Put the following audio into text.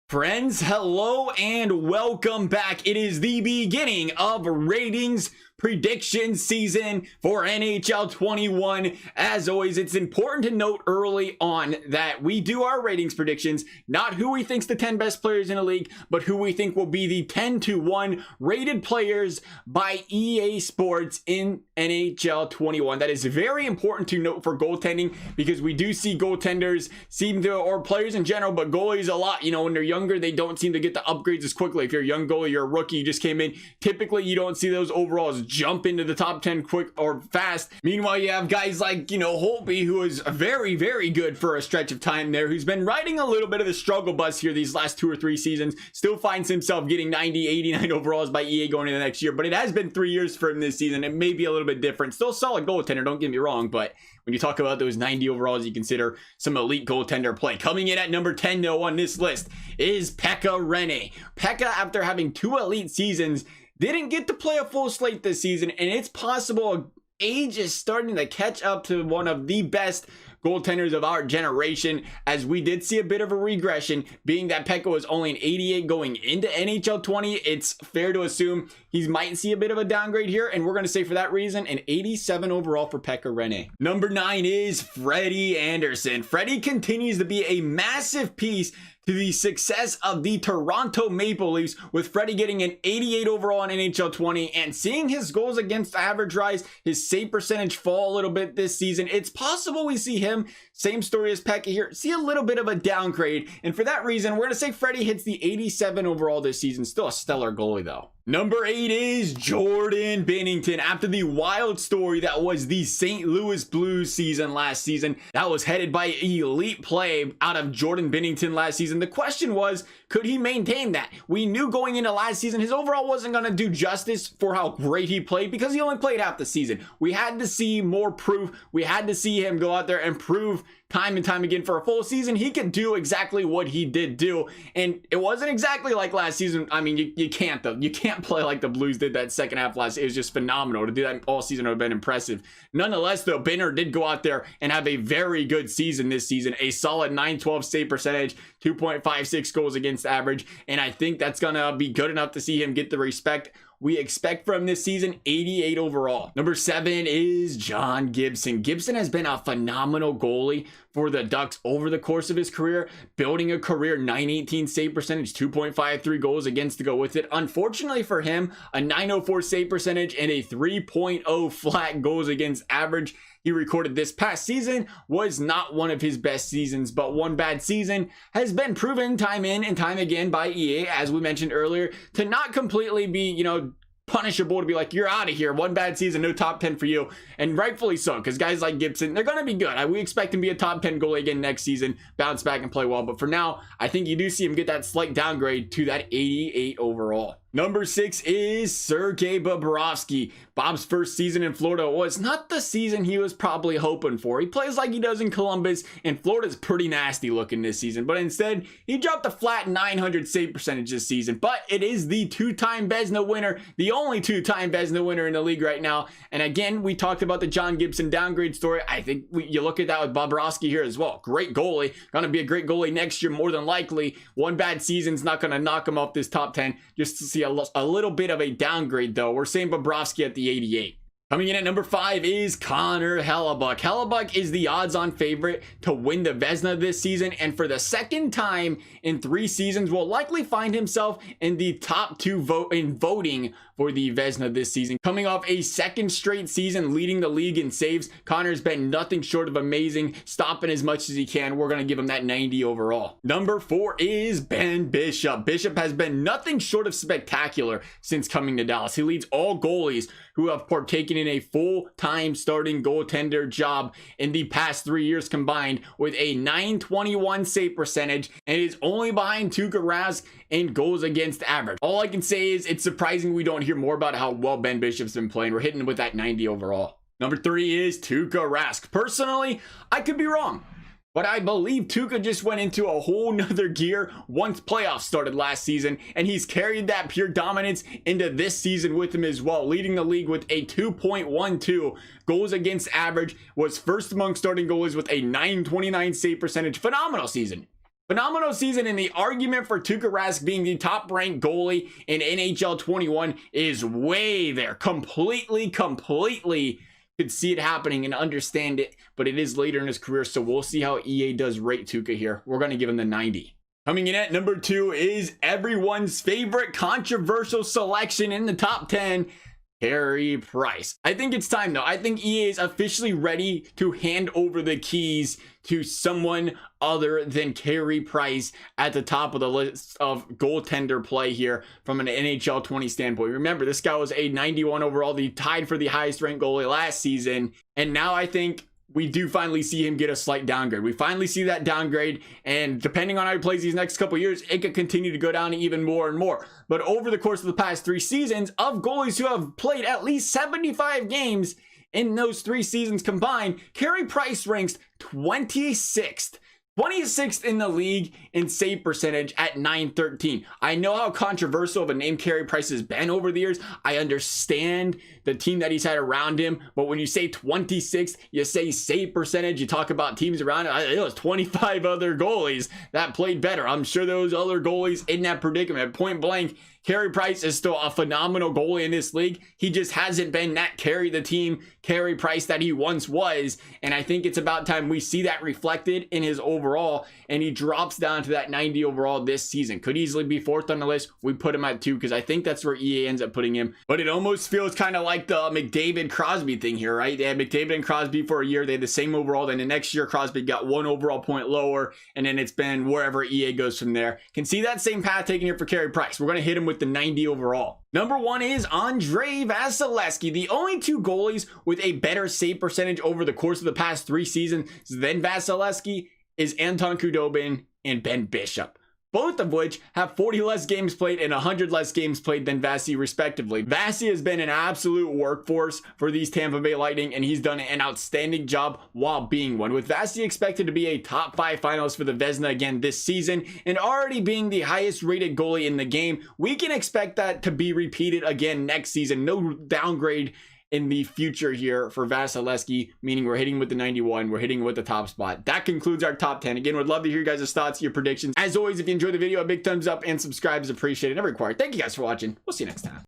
Friends, hello and welcome back. It is the beginning of ratings prediction season for NHL 21. As always, it's important to note early on that we do our ratings predictions, not who we think's the 10 best players in the league, but who we think will be the 10-1 rated players by EA Sports in NHL 21. That is very important to note for goaltending because we do see goaltenders seem to, or players in general, but goalies a lot. You know, when they're younger, they don't seem to get the upgrades as quickly. If you're a young goalie, you're a rookie, you just came in, typically you don't see those overalls jump into the top 10 quick or fast. Meanwhile, you have guys like, Hellebuyck, who is very, very good for a stretch of time there, who's been riding a little bit of the struggle bus here these last 2 or 3 seasons, still finds himself getting 90, 89 overalls by EA going into the next year, but it has been 3 years for him this season. It may be a little bit different. Still solid goaltender, don't get me wrong, but when you talk about those 90 overalls, you consider some elite goaltender play. Coming in at number 10 though on this list is Pekka Rinne. Pekka, after having 2 elite seasons, didn't get to play a full slate this season, and it's possible age is starting to catch up to one of the best goaltenders of our generation, as we did see a bit of a regression. Being that Pekka was only an 88 going into NHL 20, it's fair to assume he might see a bit of a downgrade here, and we're going to say for that reason an 87 overall for Pekka Rinne. Number 9 is Frederik Andersen. Freddie continues to be a massive piece to the success of the Toronto Maple Leafs, with Freddie getting an 88 overall in NHL 20 and seeing his goals against average rise, his save percentage fall a little bit this season. It's possible we see him, same story as Pekka here, see a little bit of a downgrade, and for that reason we're going to say Freddie hits the 87 overall this season. Still a stellar goalie though. Number 8 is Jordan Binnington. After the wild story that was the St. Louis Blues season last season, that was headed by elite play out of Jordan Binnington last season, the question was, could he maintain that? We knew going into last season his overall wasn't going to do justice for how great he played because he only played half the season. We had to see more proof. We had to see him go out there and prove time and time again for a full season he could do exactly what he did do, and it wasn't exactly like last season. I mean, you can't though. You can't play like the Blues did that second half last. It was just phenomenal. To do that all season would have been impressive. Nonetheless though, Binner did go out there and have a very good season this season. A solid .912 save percentage, 2.56 goals against average, and I think that's gonna be good enough to see him get the respect we expect from this season. 88 overall. Number 7 is John Gibson. Gibson has been a phenomenal goalie for the Ducks over the course of his career, building a career .918 save percentage, 2.53 goals against to go with it. Unfortunately for him, a .904 save percentage and a 3.0 flat goals against average he recorded this past season was not one of his best seasons, but one bad season has been proven time in and time again by EA, as we mentioned earlier, to not completely be, punishable, to be like, you're out of here, one bad season, no top 10 for you. And rightfully so, because guys like Gibson, they're going to be good. We expect him to be a top 10 goalie again next season, bounce back and play well, but for now I think you do see him get that slight downgrade to that 88 overall. Number 6 is Sergei Bobrovsky. Bob's first season in Florida was not the season he was probably hoping for. He plays like he does in Columbus, and Florida's pretty nasty looking this season, but instead he dropped a flat 900 save percentage this season. But it is the 2-time Vezina winner, the only 2-time Vezina winner in the league right now. And again, we talked about the John Gibson downgrade story. I think you look at that with Bobrovsky here as well. Great goalie, gonna be a great goalie next year more than likely. One bad season's not gonna knock him off this top 10. Just to see a little bit of a downgrade though. We're saying Bobrovsky at the 88. Coming in at number 5 is Connor Hellebuyck. Hellebuyck is the odds-on favorite to win the Vezina this season, and for the second time in 3 seasons will likely find himself in the top 2 voting for the Vezina this season. Coming off a second straight season leading the league in saves, Connor's been nothing short of amazing, stopping as much as he can. We're going to give him that 90 overall. Number 4 is Ben Bishop. Bishop has been nothing short of spectacular since coming to Dallas. He leads all goalies who have partaken in a full-time starting goaltender job in the past 3 years combined, with a .921 save percentage, and is only behind Tuukka Rask in goals against average. All I can say is it's surprising we don't hear more about how well Ben Bishop's been playing. We're hitting with that 90 overall. Number 3 is Tuukka Rask. Personally, I could be wrong, but I believe Tuukka just went into a whole nother gear once playoffs started last season, and he's carried that pure dominance into this season with him as well, leading the league with a 2.12 goals against average, was first among starting goalies with a .929 save percentage. Phenomenal season. Phenomenal season, and the argument for Tuukka Rask being the top-ranked goalie in NHL 21 is way there. Completely could see it happening and understand it, but it is later in his career, so we'll see how EA does rate Tuukka here. We're going to give him the 90. Coming in at number 2 is everyone's favorite controversial selection in the top 10, Carey Price. I think it's time though. I think EA is officially ready to hand over the keys to someone other than Carey Price at the top of the list of goaltender play here from an NHL 20 standpoint. Remember, this guy was a 91 overall, the tied for the highest ranked goalie last season, and now I think we do finally see him get a slight downgrade. We finally see that downgrade, and depending on how he plays these next couple years, it could continue to go down even more and more. But over the course of the past 3 seasons, of goalies who have played at least 75 games in those 3 seasons combined, Carey Price ranks 26th. 26th in the league in save percentage at .913. I know how controversial of a name Carey Price has been over the years. I understand the team that he's had around him, but when you say 26th, you say save percentage, you talk about teams around it. It was 25 other goalies that played better. I'm sure those other goalies in that predicament. Point blank, Carey Price is still a phenomenal goalie in this league. He just hasn't been that carry the team Carey Price that he once was, and I think it's about time we see that reflected in his overall, and he drops down to that 90 overall this season. Could easily be 4th on the list. We put him at 2 because I think that's where EA ends up putting him, but it almost feels kind of like the McDavid-Crosby thing here, right? They had McDavid and Crosby for a year. They had the same overall. Then the next year, Crosby got 1 overall point lower, and then it's been wherever EA goes from there. Can see that same path taken here for Carey Price. We're going to hit him with the 90 overall. Number 1 is Andrei Vasilevskiy. The only 2 goalies with a better save percentage over the course of the past 3 seasons than Vasilevskiy is Anton Khudobin and Ben Bishop, both of which have 40 less games played and 100 less games played than Vasi respectively. Vasi has been an absolute workforce for these Tampa Bay Lightning, and he's done an outstanding job while being one. With Vasi expected to be a top 5 finalist for the Vezina again this season and already being the highest rated goalie in the game, we can expect that to be repeated again next season. No downgrade in the future here for Vasilevskiy, meaning we're hitting with the 91, we're hitting with the top spot. That concludes our top 10. Again, would love to hear you guys' thoughts, your predictions. As always, if you enjoyed the video, a big thumbs up and subscribe is appreciated and required. Thank you guys for watching. We'll see you next time.